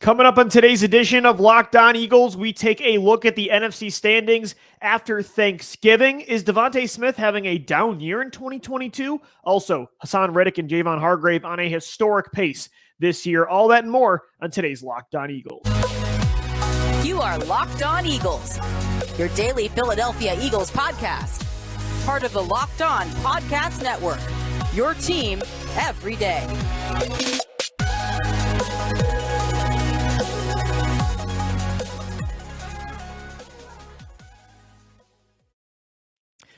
Coming up on today's edition of Locked On Eagles, we take a look at the NFC standings after Thanksgiving. Is DeVonta Smith having a down year in 2022? Also, Haason, Reddick, and Javon Hargrave on a historic pace this year. All that and more on today's Locked On Eagles. You are Locked On Eagles, your daily Philadelphia Eagles podcast. Part of the Locked On Podcast Network, your team every day.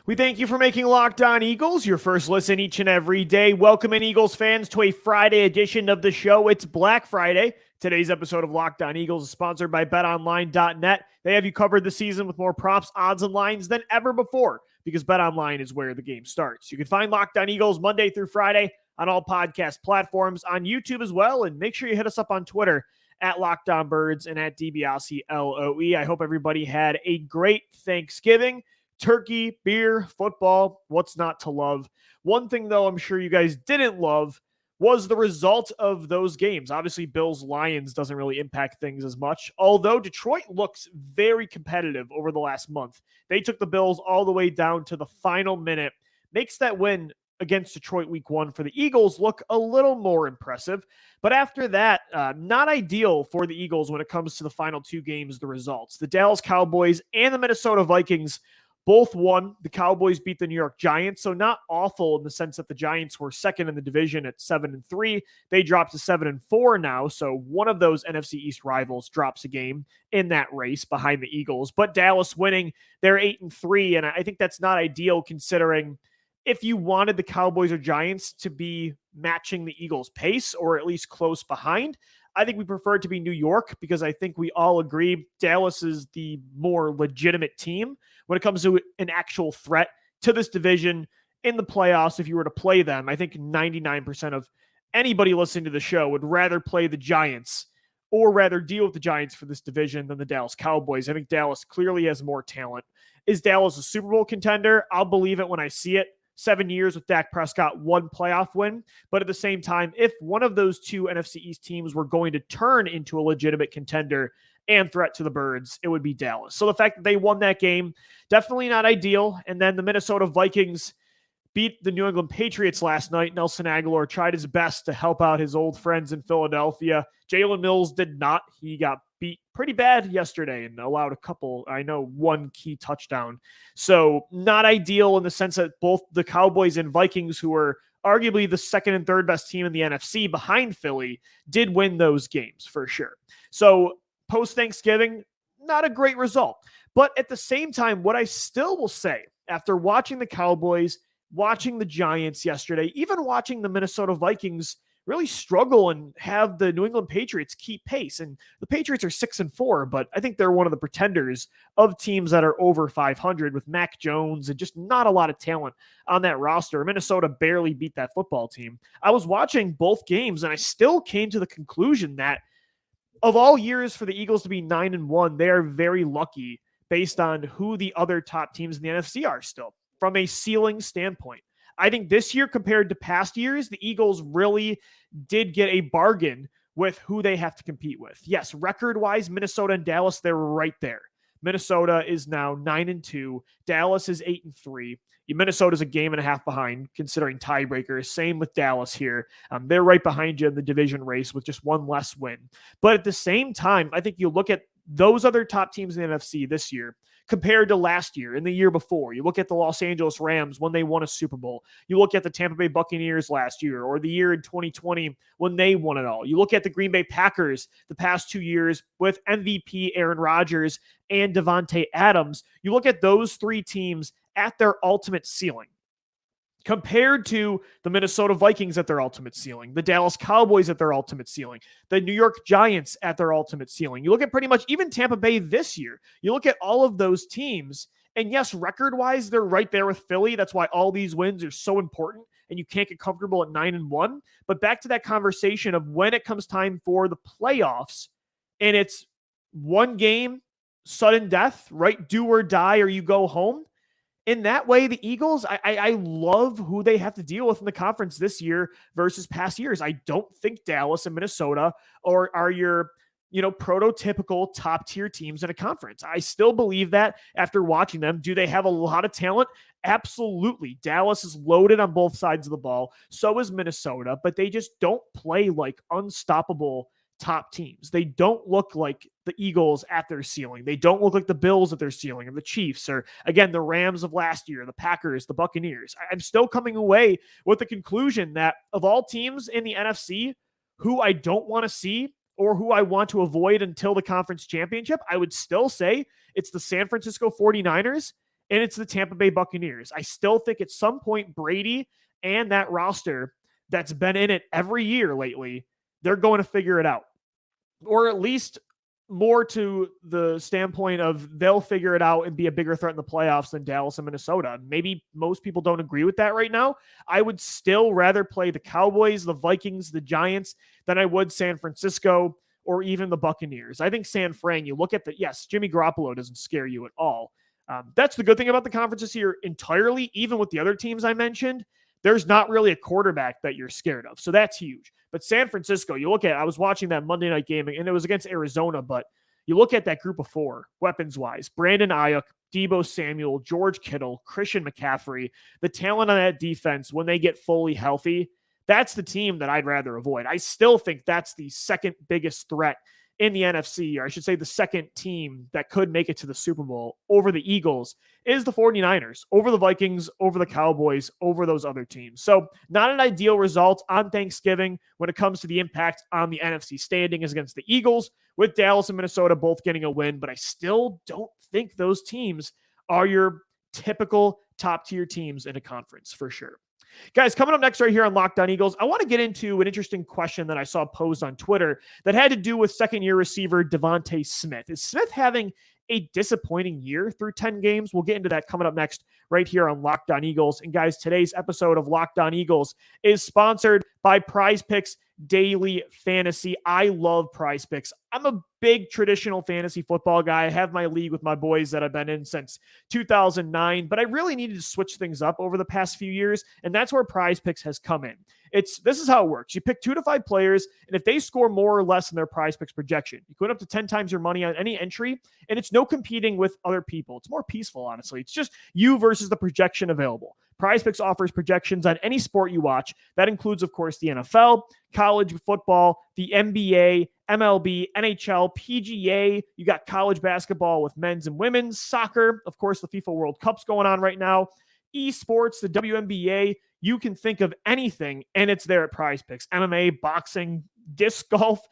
We thank you for making Locked On Eagles your first listen each and every day. Welcome in, Eagles fans, to a Friday edition of the show. It's Black Friday. Today's episode of Locked On Eagles is sponsored by BetOnline.net. They have you covered this season with more props, odds, and lines than ever before because BetOnline is where the game starts. You can find Locked On Eagles Monday through Friday on all podcast platforms, on YouTube as well, and make sure you hit us up on Twitter at Locked On Birds and at DiBiase LOE. I hope everybody had a great Thanksgiving. Turkey, beer, football, what's not to love? One thing, though, I'm sure you guys didn't love was the result of those games. Obviously, Bills-Lions doesn't really impact things as much, although Detroit looks very competitive over the last month. They took the Bills all the way down to the final minute. Makes that win against Detroit week one for the Eagles look a little more impressive. But after that, not ideal for the Eagles when it comes to the final two games, the results. The Dallas Cowboys and the Minnesota Vikings both won. The Cowboys beat the New York Giants, so not awful in the sense that the Giants were second in the division at 7-3. They dropped to 7-4 now, so one of those NFC East rivals drops a game in that race behind the Eagles. But Dallas winning, they're 8-3, and I think that's not ideal considering if you wanted the Cowboys or Giants to be matching the Eagles' pace or at least close behind. I think we prefer it to be New York because I think we all agree Dallas is the more legitimate team when it comes to an actual threat to this division in the playoffs. If you were to play them, I think 99% of anybody listening to the show would rather play the Giants or rather deal with the Giants for this division than the Dallas Cowboys. I think Dallas clearly has more talent. Is Dallas a Super Bowl contender? I'll believe it when I see it. 7 years with Dak Prescott, one playoff win. But at the same time, if one of those two NFC East teams were going to turn into a legitimate contender and threat to the Birds, it would be Dallas. So the fact that they won that game, definitely not ideal. And then the Minnesota Vikings beat the New England Patriots last night. Nelson Aguilar tried his best to help out his old friends in Philadelphia. Jalen Mills did not. He got beat pretty bad yesterday and allowed one key touchdown. So not ideal in the sense that both the Cowboys and Vikings, who are arguably the second and third best team in the NFC behind Philly, did win those games for sure. So post-Thanksgiving, not a great result. But at the same time, what I still will say, after watching the Cowboys, watching the Giants yesterday, even watching the Minnesota Vikings really struggle and have the New England Patriots keep pace. And the Patriots are 6-4, but I think they're one of the pretenders of teams that are over 500 with Mac Jones and just not a lot of talent on that roster. Minnesota barely beat that football team. I was watching both games and I still came to the conclusion that of all years for the Eagles to be 9-1, they are very lucky based on who the other top teams in the NFC are still from a ceiling standpoint. I think this year compared to past years, the Eagles really did get a bargain with who they have to compete with. Yes, record-wise, Minnesota and Dallas, they're right there. Minnesota is now 9-2. Dallas is 8-3. Minnesota's a game and a half behind, considering tiebreakers. Same with Dallas here. They're right behind you in the division race with just one less win. But at the same time, I think you look at those other top teams in the NFC this year compared to last year and the year before. You look at the Los Angeles Rams when they won a Super Bowl. You look at the Tampa Bay Buccaneers last year or the year in 2020 when they won it all. You look at the Green Bay Packers the past 2 years with MVP Aaron Rodgers and Devontae Adams. You look at those three teams at their ultimate ceiling compared to the Minnesota Vikings at their ultimate ceiling, the Dallas Cowboys at their ultimate ceiling, the New York Giants at their ultimate ceiling. You look at pretty much even Tampa Bay this year. You look at all of those teams, and yes, record-wise, they're right there with Philly. That's why all these wins are so important, and you can't get comfortable at 9-1. But back to that conversation of when it comes time for the playoffs, and it's one game, sudden death, right? Do or die, or you go home. In that way, the Eagles, I love who they have to deal with in the conference this year versus past years. I don't think Dallas and Minnesota are your prototypical top tier teams in a conference. I still believe that after watching them. Do they have a lot of talent? Absolutely. Dallas is loaded on both sides of the ball. So is Minnesota, but they just don't play like unstoppable top teams. They don't look like the Eagles at their ceiling. They don't look like the Bills at their ceiling, or the Chiefs, or again, the Rams of last year, the Packers, the Buccaneers. I'm still coming away with the conclusion that of all teams in the NFC who I don't want to see or who I want to avoid until the conference championship, I would still say it's the San Francisco 49ers and it's the Tampa Bay Buccaneers. I still think at some point Brady and that roster that's been in it every year lately, they're going to figure it out. Or at least more to the standpoint of they'll figure it out and be a bigger threat in the playoffs than Dallas and Minnesota. Maybe most people don't agree with that right now. I would still rather play the Cowboys, the Vikings, the Giants than I would San Francisco or even the Buccaneers. I think San Fran, you look at yes, Jimmy Garoppolo doesn't scare you at all. That's the good thing about the conference this year entirely, even with the other teams I mentioned. There's not really a quarterback that you're scared of. So that's huge. But San Francisco, you look at, I was watching that Monday night game, and it was against Arizona, but you look at that group of four, weapons-wise, Brandon Ayuk, Deebo Samuel, George Kittle, Christian McCaffrey, the talent on that defense when they get fully healthy, that's the team that I'd rather avoid. I still think that's the second biggest threat in the NFC, or I should say the second team that could make it to the Super Bowl over the Eagles is the 49ers, over the Vikings, over the Cowboys, over those other teams. So not an ideal result on Thanksgiving when it comes to the impact on the NFC standings against the Eagles, with Dallas and Minnesota both getting a win, but I still don't think those teams are your typical top tier teams in a conference for sure. Guys, coming up next right here on Locked On Eagles, I want to get into an interesting question that I saw posed on Twitter that had to do with second-year receiver DeVonta Smith. Is Smith having a disappointing year through 10 games? We'll get into that coming up next right here on Locked On Eagles. And guys, today's episode of Locked On Eagles is sponsored by Prize Picks Daily Fantasy. I love Prize Picks. I'm a big traditional fantasy football guy. I have my league with my boys that I've been in since 2009, but I really needed to switch things up over the past few years, and that's where Prize Picks has come in. This is how it works. You pick 2 to 5 players, and if they score more or less than their Prize Picks projection, you put up to 10 times your money on any entry, and it's no competing with other people. It's more peaceful, honestly. It's just you versus the projection available. Prize Picks offers projections on any sport you watch. That includes, of course, the NFL, college football, the NBA, MLB, NHL, PGA. You got college basketball with men's and women's, soccer, of course, the FIFA World Cup's going on right now, esports, the WNBA. You can think of anything, and it's there at Prize Picks. MMA, boxing, disc golf,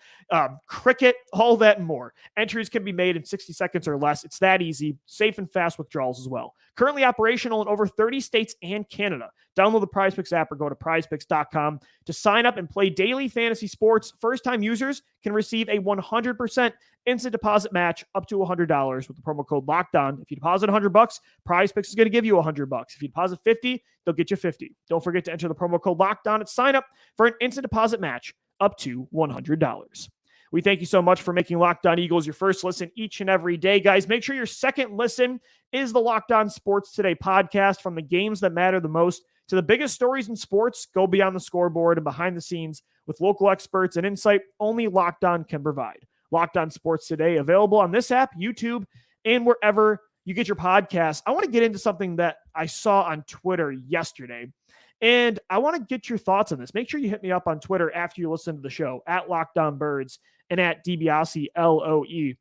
cricket, all that and more. Entries can be made in 60 seconds or less. It's that easy. Safe and fast withdrawals as well. Currently operational in over 30 states and Canada. Download the Prize Picks app or go to prizepicks.com to sign up and play daily fantasy sports. First-time users can receive a 100% instant deposit match up to $100 with the promo code LOCKEDON. If you deposit $100, Prize Picks is going to give you $100. If you deposit $50, they'll get you $50. Don't forget to enter the promo code LOCKEDON at sign up for an instant deposit match up to $100. We thank you so much for making Locked On Eagles your first listen each and every day, guys. Make sure your second listen is the Locked On Sports Today podcast. From the games that matter the most to the biggest stories in sports, go beyond the scoreboard and behind the scenes with local experts and insight only Locked On can provide. Locked On Sports Today, available on this app, YouTube, and wherever you get your podcasts. I want to get into something that I saw on Twitter yesterday, and I want to get your thoughts on this. Make sure you hit me up on Twitter after you listen to the show, at Locked On Birds and at DiBiase, LOE.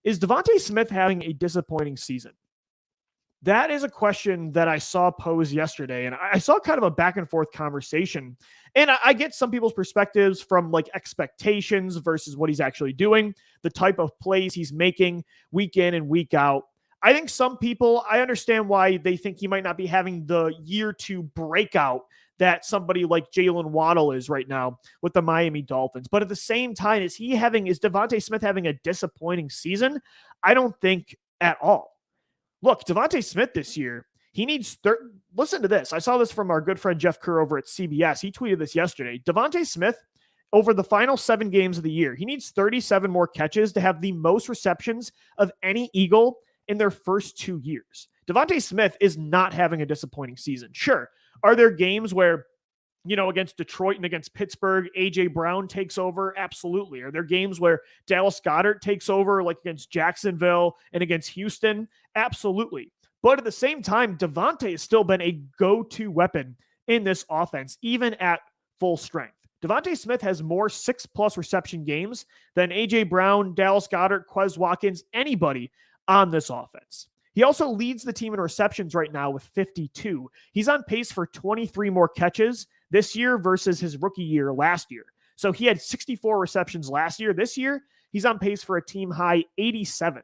Is DeVonta Smith having a disappointing season? That is a question that I saw posed yesterday, and I saw kind of a back and forth conversation. And I get some people's perspectives from like expectations versus what he's actually doing, the type of plays he's making week in and week out. I think some people, I understand why they think he might not be having the year 2 breakout that somebody like Jalen Waddle is right now with the Miami Dolphins. But at the same time, is DeVonta Smith having a disappointing season? I don't think at all. Look, DeVonta Smith this year, he needs listen to this. I saw this from our good friend Jeff Kerr over at CBS. He tweeted this yesterday. DeVonta Smith, over the final 7 games of the year, he needs 37 more catches to have the most receptions of any Eagle in their first 2 years. DeVonta Smith is not having a disappointing season. Sure, are there games where against Detroit and against Pittsburgh, A.J. Brown takes over? Absolutely. Are there games where Dallas Goedert takes over, like against Jacksonville and against Houston? Absolutely. But at the same time, DeVonta has still been a go-to weapon in this offense, even at full strength. DeVonta Smith has more 6+ reception games than A.J. Brown, Dallas Goedert, Quez Watkins, anybody on this offense. He also leads the team in receptions right now with 52. He's on pace for 23 more catches this year versus his rookie year last year. So he had 64 receptions last year. This year, he's on pace for a team high 87.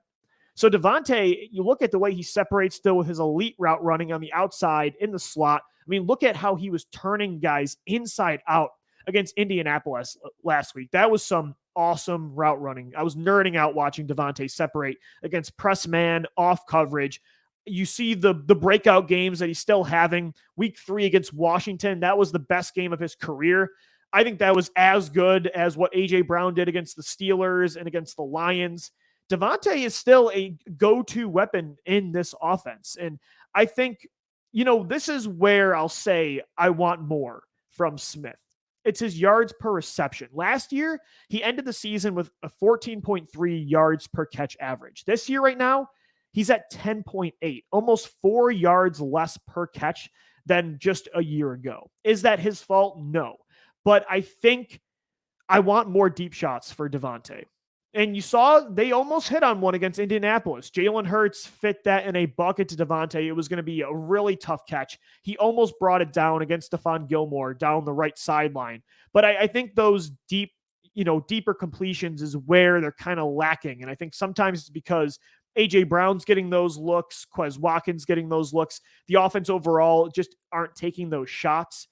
So DeVonta, you look at the way he separates still with his elite route running on the outside in the slot. I mean, look at how he was turning guys inside out against Indianapolis last week. That was some awesome route running. I was nerding out watching DeVonta separate against press man, off coverage. You see the breakout games that he's still having. Week 3 against Washington, that was the best game of his career. I think that was as good as what A.J. Brown did against the Steelers and against the Lions. DeVonta is still a go-to weapon in this offense. And I think, this is where I'll say I want more from Smith. It's his yards per reception. Last year, he ended the season with a 14.3 yards per catch average. This year right now, he's at 10.8, almost 4 yards less per catch than just a year ago. Is that his fault? No. But I think I want more deep shots for DeVonta. And you saw they almost hit on one against Indianapolis. Jalen Hurts fit that in a bucket to DeVonta. It was going to be a really tough catch. He almost brought it down against Stephon Gilmore down the right sideline. But I think those deeper completions is where they're kind of lacking. And I think sometimes it's because A.J. Brown's getting those looks, Quez Watkins getting those looks. The offense overall just aren't taking those shots.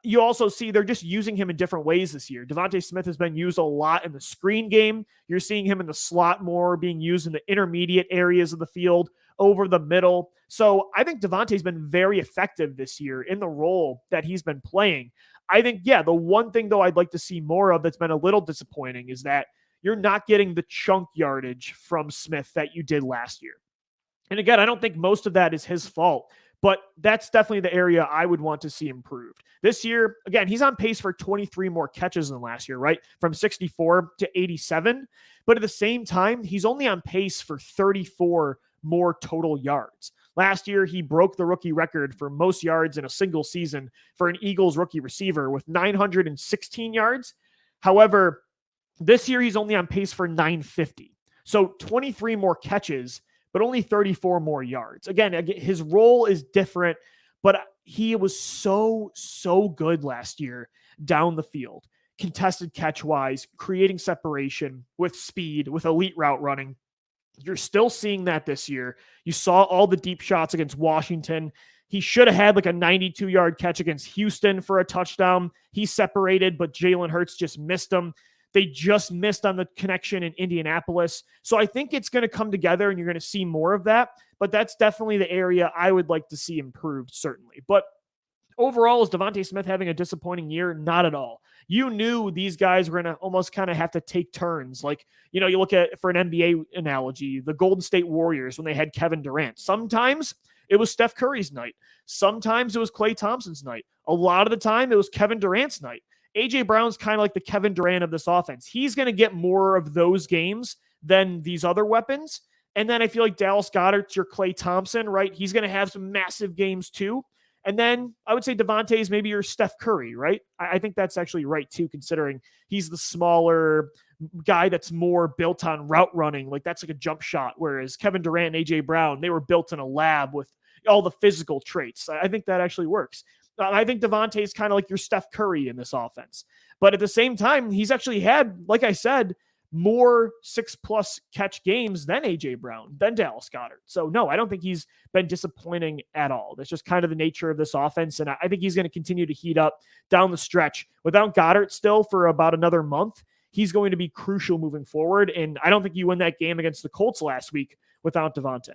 You also see they're just using him in different ways this year. DeVonta Smith has been used a lot in the screen game. You're seeing him in the slot more, being used in the intermediate areas of the field, over the middle. So I think DeVonta's been very effective this year in the role that he's been playing. I think, the one thing, though, I'd like to see more of that's been a little disappointing is that you're not getting the chunk yardage from Smith that you did last year. And again, I don't think most of that is his fault. But that's definitely the area I would want to see improved. This year, again, he's on pace for 23 more catches than last year, right? From 64 to 87. But at the same time, he's only on pace for 34 more total yards. Last year, he broke the rookie record for most yards in a single season for an Eagles rookie receiver with 916 yards. However, this year, he's only on pace for 950. So 23 more catches, but only 34 more yards. Again, his role is different, but he was so good last year down the field, contested catch-wise, creating separation with speed, with elite route running. You're still seeing that this year. You saw all the deep shots against Washington. He should have had like a 92-yard catch against Houston for a touchdown. He separated, but Jalen Hurts just missed him. They just missed on the connection in Indianapolis. So I think it's going to come together and you're going to see more of that. But that's definitely the area I would like to see improved, certainly. But overall, is DeVonta Smith having a disappointing year? Not at all. You knew these guys were going to almost kind of have to take turns. Like, you look at, for an NBA analogy, the Golden State Warriors when they had Kevin Durant. Sometimes it was Steph Curry's night. Sometimes it was Klay Thompson's night. A lot of the time it was Kevin Durant's night. A.J. Brown's kind of like the Kevin Durant of this offense. He's going to get more of those games than these other weapons. And then I feel like Dallas Goedert's your Klay Thompson, right? He's going to have some massive games too. And then I would say DeVonta is maybe your Steph Curry, right? I think that's actually right too, considering he's the smaller guy that's more built on route running. Like that's like a jump shot. Whereas Kevin Durant and A.J. Brown, they were built in a lab with all the physical traits. I think that actually works. I think DeVonta is kind of like your Steph Curry in this offense. But at the same time, he's actually had, like I said, more 6+ catch games than A.J. Brown, than Dallas Goedert. So no, I don't think he's been disappointing at all. That's just kind of the nature of this offense. And I think he's going to continue to heat up down the stretch. Without Goedert still for about another month, he's going to be crucial moving forward. And I don't think you win that game against the Colts last week without DeVonta.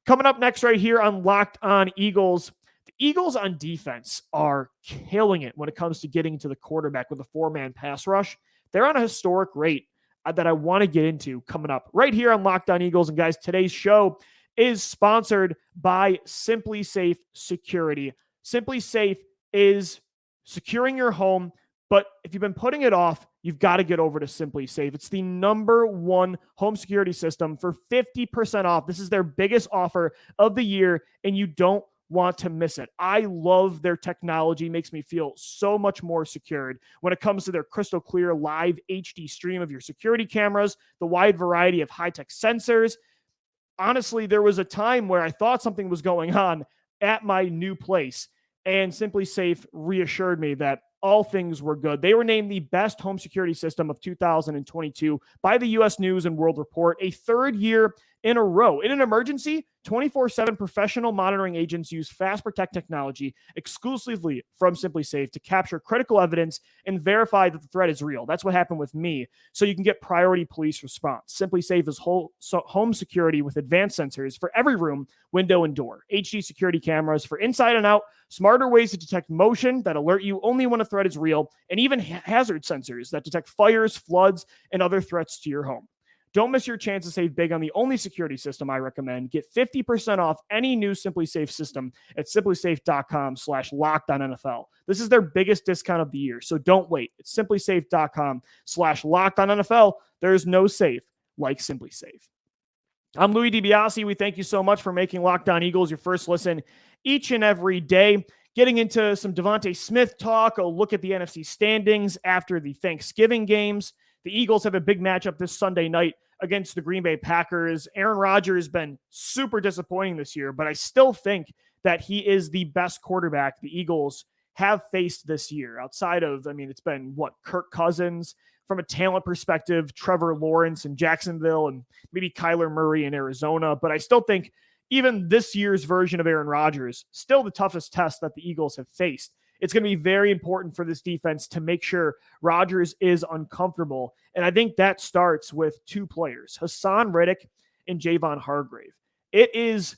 Coming up next right here on Locked On Eagles, the Eagles on defense are killing it when it comes to getting to the quarterback with a 4-man pass rush. They're on a historic rate that I want to get into coming up right here on Locked On Eagles. And guys, today's show is sponsored by Simply Safe Security. Simply Safe is securing your home. But if you've been putting it off, you've got to get over to Simply Safe. It's the #1 home security system for 50% off. This is their biggest offer of the year, and you don't want to miss it. I love their technology. It makes me feel so much more secured when it comes to their crystal clear live HD stream of your security cameras, the wide variety of high-tech sensors. Honestly, there was a time where I thought something was going on at my new place, and Simply Safe reassured me that all things were good. They were named the best home security system of 2022 by the U.S. News and World Report, a third year in a row. In an emergency, 24/7 professional monitoring agents use Fast Protect technology exclusively from Simply Safe to capture critical evidence and verify that the threat is real. That's what happened with me. So you can get priority police response. Simply Safe is home security with advanced sensors for every room, window, and door. HD security cameras for inside and out, smarter ways to detect motion that alert you only when a threat is real, and even hazard sensors that detect fires, floods, and other threats to your home. Don't miss your chance to save big on the only security system I recommend. Get 50% off any new Simply Safe system at simplysafe.com/LockedOnNFL. This is their biggest discount of the year, so don't wait. It's simplysafe.com/LockedOnNFL. There is no safe like Simply Safe. I'm Louis DiBiase. We thank you so much for making Locked On Eagles your first listen each and every day. Getting into some DeVonta Smith talk, a look at the NFC standings after the Thanksgiving games. The Eagles have a big matchup this Sunday night against the Green Bay Packers. Aaron Rodgers has been super disappointing this year, but I still think that he is the best quarterback the Eagles have faced this year. Outside of, it's been Kirk Cousins. From a talent perspective, Trevor Lawrence in Jacksonville and maybe Kyler Murray in Arizona. But I still think even this year's version of Aaron Rodgers, still the toughest test that the Eagles have faced. It's going to be very important for this defense to make sure Rodgers is uncomfortable. And I think that starts with two players, Haason Reddick and Javon Hargrave. It is,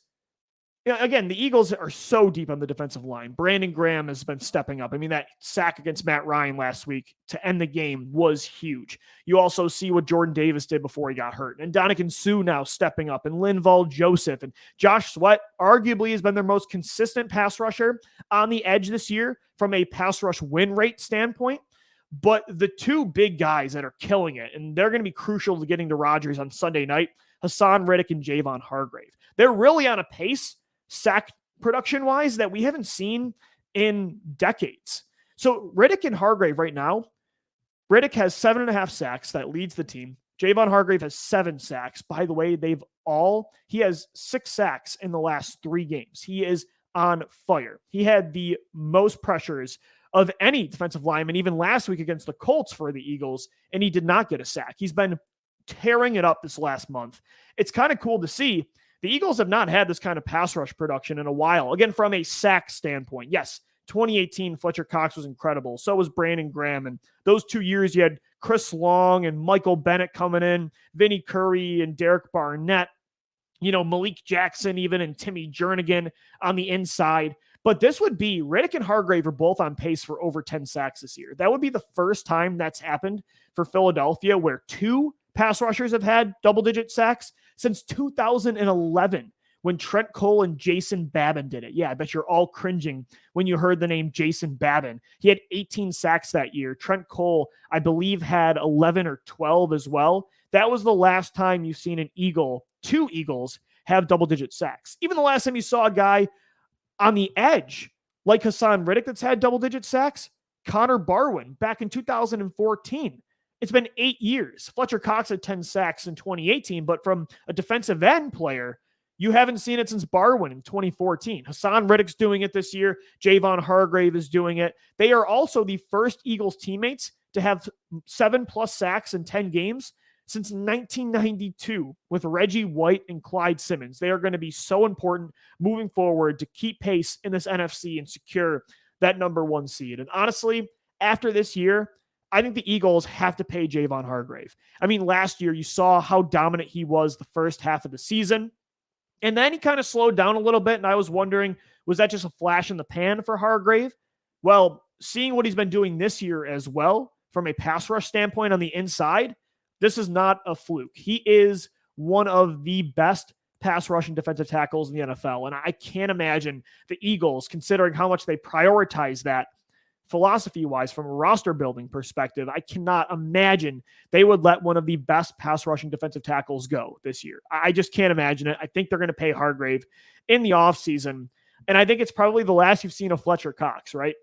again, the Eagles are so deep on the defensive line. Brandon Graham has been stepping up. That sack against Matt Ryan last week to end the game was huge. You also see what Jordan Davis did before he got hurt. And Ndamukong Suh now stepping up. And Linval Joseph. And Josh Sweat arguably has been their most consistent pass rusher on the edge this year from a pass rush win rate standpoint. But the two big guys that are killing it, and they're going to be crucial to getting to Rodgers on Sunday night, Haason Reddick and Javon Hargrave. They're really on a pace sack production-wise that we haven't seen in decades. So Reddick and Hargrave right now, Reddick has 7.5 sacks. That leads the team. Javon Hargrave has 7 sacks. By the way, he has 6 sacks in the last 3 games. He is on fire. He had the most pressures of any defensive lineman, even last week against the Colts for the Eagles, and he did not get a sack. He's been tearing it up this last month. It's kind of cool to see. The Eagles have not had this kind of pass rush production in a while. Again, from a sack standpoint, yes, 2018, Fletcher Cox was incredible. So was Brandon Graham. And those 2 years, you had Chris Long and Michael Bennett coming in, Vinnie Curry and Derek Barnett, Malik Jackson even, and Timmy Jernigan on the inside. But this would be, Reddick and Hargrave are both on pace for over 10 sacks this year. That would be the first time that's happened for Philadelphia, where 2 pass rushers have had double-digit sacks since 2011, when Trent Cole and Jason Babin did it. Yeah, I bet you're all cringing when you heard the name Jason Babin. He had 18 sacks that year. Trent Cole, I believe, had 11 or 12 as well. That was the last time you've seen two Eagles have double-digit sacks. Even the last time you saw a guy on the edge like Haason Reddick that's had double-digit sacks, Connor Barwin back in 2014. It's been 8 years. Fletcher Cox had 10 sacks in 2018, but from a defensive end player, you haven't seen it since Barwin in 2014. Haason Reddick's doing it this year. Javon Hargrave is doing it. They are also the first Eagles teammates to have 7+ sacks in 10 games since 1992 with Reggie White and Clyde Simmons. They are going to be so important moving forward to keep pace in this NFC and secure that #1 seed. And honestly, after this year, I think the Eagles have to pay Javon Hargrave. Last year you saw how dominant he was the first half of the season, and then he kind of slowed down a little bit, and I was wondering, was that just a flash in the pan for Hargrave? Well, seeing what he's been doing this year as well, from a pass rush standpoint on the inside, this is not a fluke. He is one of the best pass rushing defensive tackles in the NFL, and I can't imagine the Eagles, considering how much they prioritize that, philosophy-wise, from a roster building perspective, I cannot imagine they would let one of the best pass rushing defensive tackles go this year. I just can't imagine it. I think they're going to pay Hargrave in the offseason. And I think it's probably the last you've seen of Fletcher Cox, right?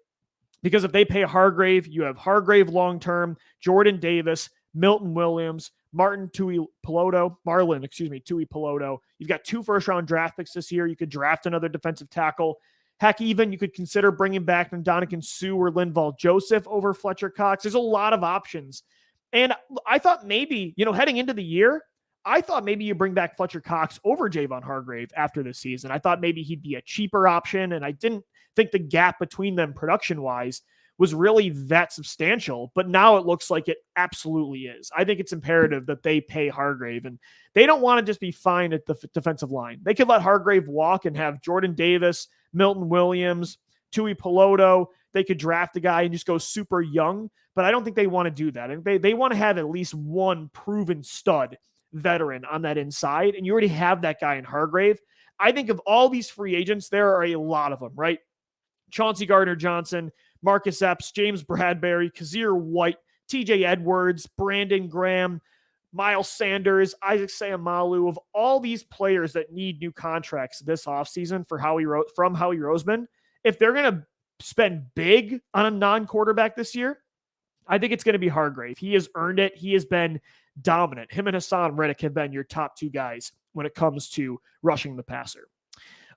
Because if they pay Hargrave, you have Hargrave long-term, Jordan Davis, Milton Williams, Marlon Tuipulotu. You've got 2 first-round draft picks this year. You could draft another defensive tackle. Heck, even you could consider bringing back Ndamukong Suh or Linval Joseph over Fletcher Cox. There's a lot of options. And I thought maybe, heading into the year, I thought maybe you bring back Fletcher Cox over Javon Hargrave after this season. I thought maybe he'd be a cheaper option, and I didn't think the gap between them production-wise was really that substantial, but now it looks like it absolutely is. I think it's imperative that they pay Hargrave, and they don't want to just be fine at the defensive line. They could let Hargrave walk and have Jordan Davis, Milton Williams, Tuipulotu. They could draft a guy and just go super young, but I don't think they want to do that. And they want to have at least one proven stud veteran on that inside, and you already have that guy in Hargrave. I think of all these free agents, there are a lot of them, right? Chauncey Gardner-Johnson, Marcus Epps, James Bradbury, Kazir White, TJ Edwards, Brandon Graham, Miles Sanders, Isaac Seumalo, of all these players that need new contracts this offseason from Howie Roseman, if they're going to spend big on a non-quarterback this year, I think it's going to be Hargrave. He has earned it. He has been dominant. Him and Haason Reddick have been your top 2 guys when it comes to rushing the passer.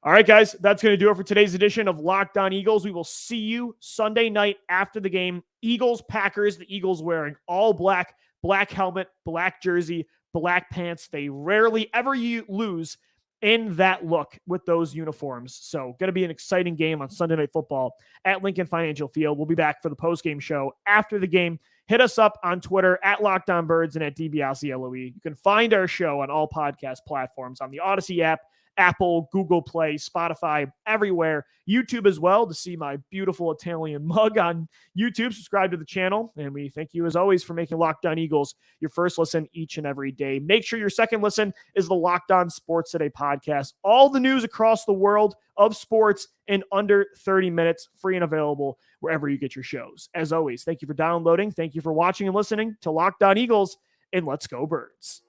All right, guys, that's going to do it for today's edition of Locked On Eagles. We will see you Sunday night after the game. Eagles-Packers, the Eagles wearing all black, black helmet, black jersey, black pants. They rarely ever lose in that look with those uniforms. So going to be an exciting game on Sunday Night Football at Lincoln Financial Field. We'll be back for the postgame show after the game. Hit us up on Twitter at LockedOnBirds and at DBLCLOE. You can find our show on all podcast platforms, on the Odyssey app, Apple, Google Play, Spotify, everywhere. YouTube as well, to see my beautiful Italian mug on YouTube. Subscribe to the channel, and we thank you as always for making Locked On Eagles your first listen each and every day. Make sure your second listen is the Locked On Sports Today podcast. All the news across the world of sports in under 30 minutes, free and available wherever you get your shows. As always, thank you for downloading. Thank you for watching and listening to Locked On Eagles, and let's go Birds.